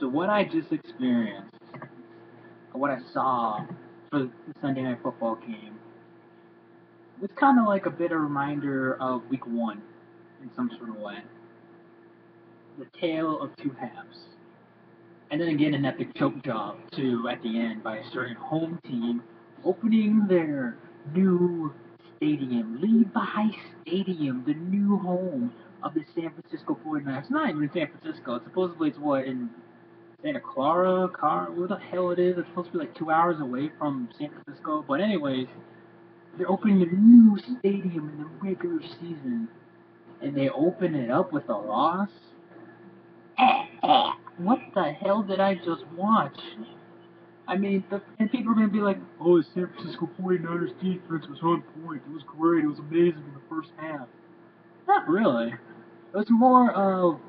So what I just experienced, what I saw for the Sunday Night Football game, was kind of like a bit of a reminder of Week 1 in some sort of way. The tale of two halves. And then again, an epic choke job, too, at the end by a certain home team opening their new stadium, Levi Stadium, the new home of the San Francisco 49ers. It's not even in San Francisco. Supposedly it's what, in Santa Clara, where the hell it is. It's supposed to be like 2 hours away from San Francisco. But anyways, they're opening a new stadium in the regular season, and they open it up with a loss. What the hell did I just watch? I mean, and people are going to be like, oh, the San Francisco 49ers defense was on point. It was great. It was amazing in the first half. Not really. It was more of,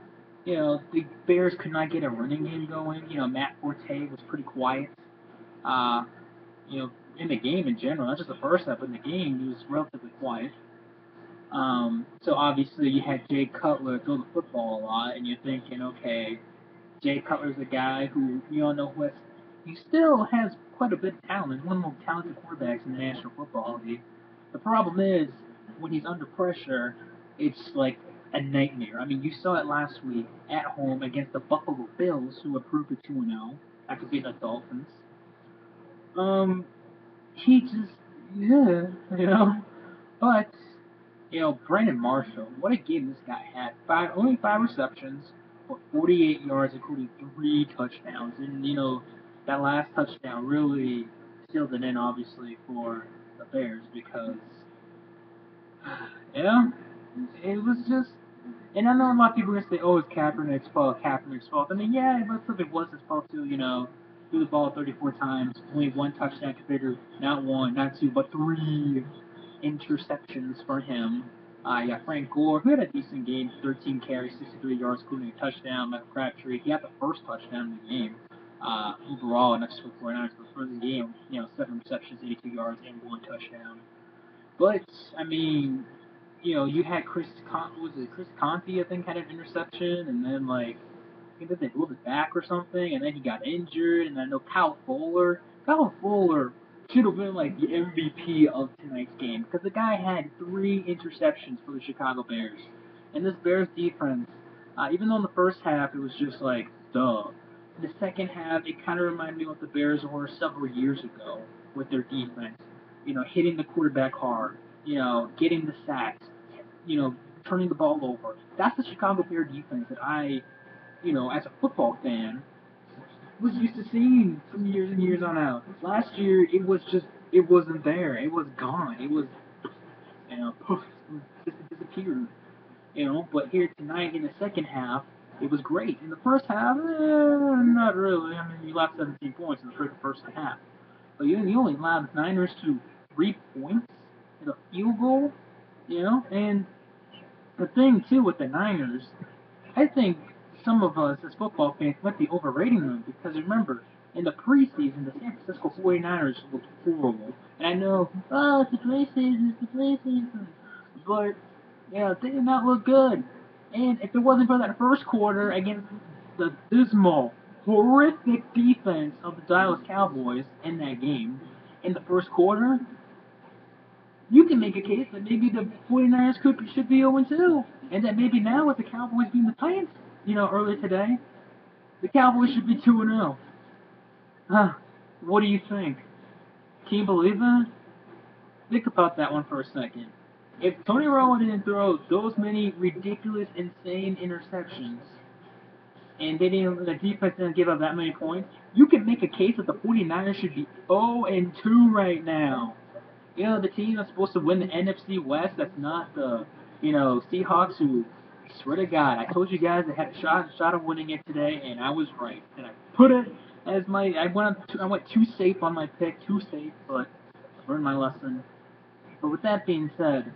the Bears could not get a running game going. Matt Forte was pretty quiet. Uh, in the game in general, not just the first half, but in the game, he was relatively quiet. So obviously you had Jay Cutler throw the football a lot, and you're thinking, okay, Jay Cutler's a guy who you all know he still has quite a bit of talent. He's one of the most talented quarterbacks in the National Football League. The problem is when he's under pressure, it's like a nightmare. I mean, you saw it last week at home against the Buffalo Bills, who improved to 2-0 after beating the Dolphins. He just, yeah, But Brandon Marshall, what a game this guy had. Only 5 receptions for 48 yards, including 3 touchdowns. And, that last touchdown really sealed it in, obviously, for the Bears because, it was just. And I know a lot of people are going to say, oh, it's Kaepernick's fault. I mean, yeah, but it was his fault, too, threw the ball 34 times, only 1 touchdown compared to not 1, not 2, but 3 interceptions for him. You got Frank Gore, who had a decent game, 13 carries, 63 yards, including a touchdown. Michael Crabtree, he had the first touchdown in the game. Overall, not just for 49ers, but for the game, 7 receptions, 82 yards, and 1 touchdown. But, I mean, you had Chris Conte, I think, had an interception, and then, I think that they moved it back or something, and then he got injured, and I know Kyle Fuller should have been the MVP of tonight's game because the guy had 3 interceptions for the Chicago Bears. And this Bears defense, even though in the first half it was just duh. In the second half, it kind of reminded me of what the Bears were several years ago with their defense. Hitting the quarterback hard, getting the sacks, turning the ball over. That's the Chicago Bears defense that I, as a football fan, was used to seeing from years and years on out. Last year, it wasn't there. It was gone. It was, poof, it disappeared. But here tonight in the second half, it was great. In the first half, not really. I mean, you lost 17 points in the first half. But you only allowed the Niners to 3 points and a field goal, And the thing, too, with the Niners, I think some of us as football fans might be overrating them because remember, in the preseason, the San Francisco 49ers looked horrible. And I know, it's the preseason. But, they did not look good. And if it wasn't for that first quarter against the dismal, horrific defense of the Dallas Cowboys in that game, in the first quarter, you can make a case that maybe the 49ers should be 0-2. And that maybe now with the Cowboys being the Titans, earlier today, the Cowboys should be 2-0. What do you think? Can you believe that? Think about that one for a second. If Tony Romo didn't throw those many ridiculous, insane interceptions, and the defense didn't give up that many points, you can make a case that the 49ers should be 0-2 right now. The team that's supposed to win the NFC West, that's not the, Seahawks who, I swear to God, I told you guys they had a shot of winning it today, and I was right. And I put it as I went too safe on my pick, but I learned my lesson. But with that being said,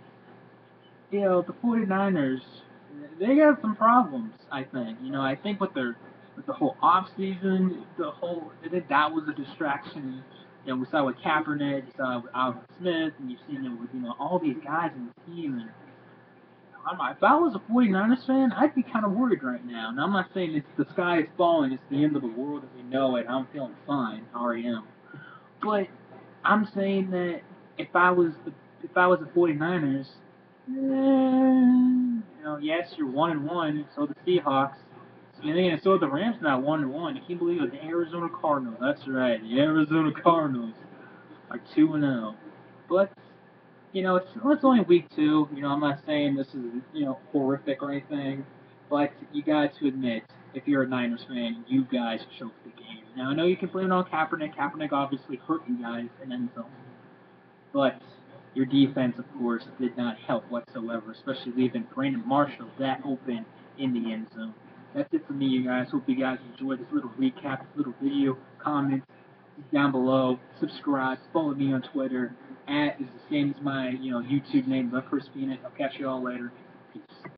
the 49ers, they got some problems, I think. I think with the whole offseason, I think that was a distraction. We saw with Kaepernick, we saw with Alvin Smith, and you've seen it with, all these guys in the team. And If I was a 49ers fan, I'd be kind of worried right now. Now, I'm not saying it's the sky is falling, it's the end of the world as we know it. I'm feeling fine, I already am. But I'm saying that if I was the 49ers, yes, you're 1-1. So the Seahawks, and so the Rams now 1-1. You can't believe it. The Arizona Cardinals. That's right, the Arizona Cardinals are 2-0. But it's only week 2. I'm not saying this is horrific or anything, but you got to admit, if you're a Niners fan, you guys choked the game. Now I know you can blame it on Kaepernick. Kaepernick obviously hurt you guys in end zone, but your defense, of course, did not help whatsoever, especially leaving Brandon Marshall that open in the end zone. That's it for me, you guys. Hope you guys enjoyed this little recap, this little video. Comment down below. Subscribe. Follow me on Twitter. @ is the same as my YouTube name, TheChrisPhoenix. I'll catch you all later.